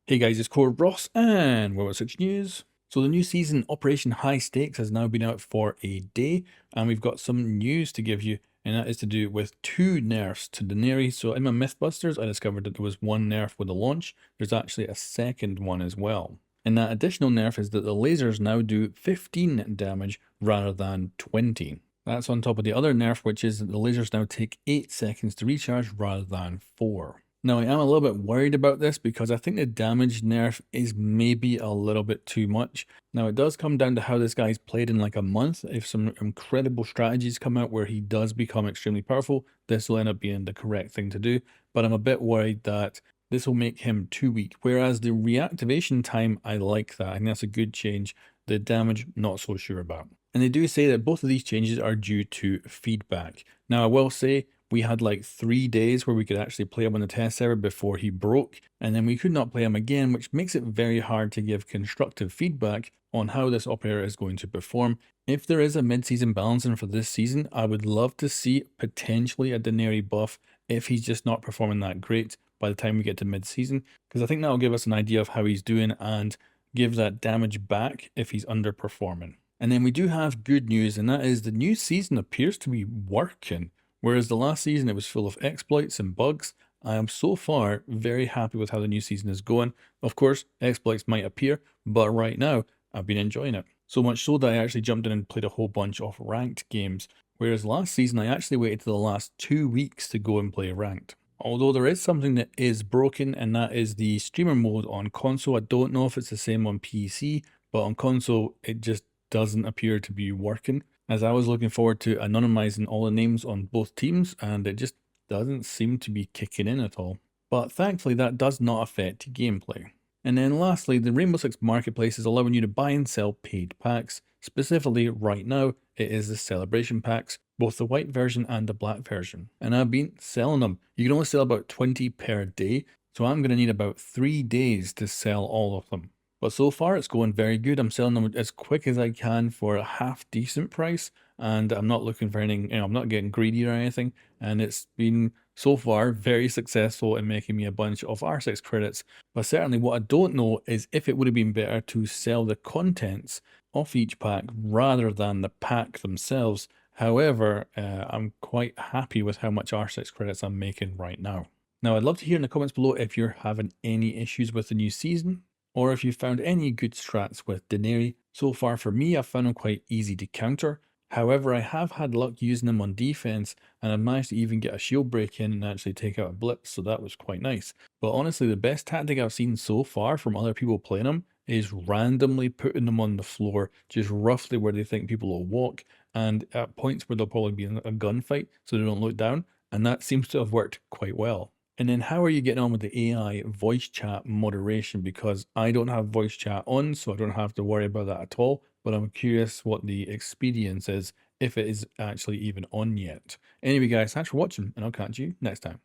Hey guys, it's COREROSS and World War 6 News. So the new season, Operation High Stakes, has now been out for a day, and we've got some news to give you, and that is to do with two nerfs to Denari. So in my Mythbusters, I discovered that there was one nerf with the launch. There's actually a second one as well. And that additional nerf is that the lasers now do 15 damage rather than 20. That's on top of the other nerf, which is that the lasers now take 8 seconds to recharge rather than 4. Now, I am a little bit worried about this because I think the damage nerf is maybe a little bit too much. Now, it does come down to how this guy's played in like a month. If some incredible strategies come out where he does become extremely powerful, this will end up being the correct thing to do. But I'm a bit worried that this will make him too weak. Whereas the reactivation time, I like that. I think that's a good change. The damage, not so sure about. And they do say that both of these changes are due to feedback. Now, I will say, we had like 3 days where we could actually play him on the test server before he broke, and then we could not play him again, which makes it very hard to give constructive feedback on how this operator is going to perform. If there is a mid-season balancing for this season, I would love to see potentially a Denari buff if he's just not performing that great by the time we get to mid-season, because I think that will give us an idea of how he's doing and give that damage back if he's underperforming. And then we do have good news, and that is the new season appears to be working. Whereas the last season, it was full of exploits and bugs. I am so far very happy with how the new season is going. Of course, exploits might appear, but right now, I've been enjoying it. So much so that I actually jumped in and played a whole bunch of ranked games. Whereas last season, I actually waited till the last 2 weeks to go and play ranked. Although there is something that is broken, and that is the streamer mode on console. I don't know if it's the same on PC, but on console, it just doesn't appear to be working, as I was looking forward to anonymizing all the names on both teams, and it just doesn't seem to be kicking in at all. But thankfully that does not affect gameplay. And then lastly, the Rainbow Six Marketplace is allowing you to buy and sell paid packs. Specifically right now, it is the celebration packs, both the white version and the black version. And I've been selling them. You can only sell about 20 per day, so I'm going to need about 3 days to sell all of them. But so far it's going very good. I'm selling them as quick as I can for a half decent price, and I'm not looking for anything, I'm not getting greedy or anything. And it's been so far very successful in making me a bunch of R6 credits. But certainly what I don't know is if it would have been better to sell the contents of each pack rather than the pack themselves. However, I'm quite happy with how much R6 credits I'm making right now. Now, I'd love to hear in the comments below if you're having any issues with the new season, or if you found any good strats with Denari. So far for me, I've found them quite easy to counter. However, I have had luck using them on defense, and I've managed to even get a shield break in and actually take out a blitz, so that was quite nice. But honestly, the best tactic I've seen so far from other people playing them is randomly putting them on the floor, just roughly where they think people will walk, and at points where they'll probably be in a gunfight, so they don't look down, and that seems to have worked quite well. And then how are you getting on with the AI voice chat moderation? Because I don't have voice chat on, so I don't have to worry about that at all. But I'm curious what the experience is, if it is actually even on yet. Anyway, guys, thanks for watching, and I'll catch you next time.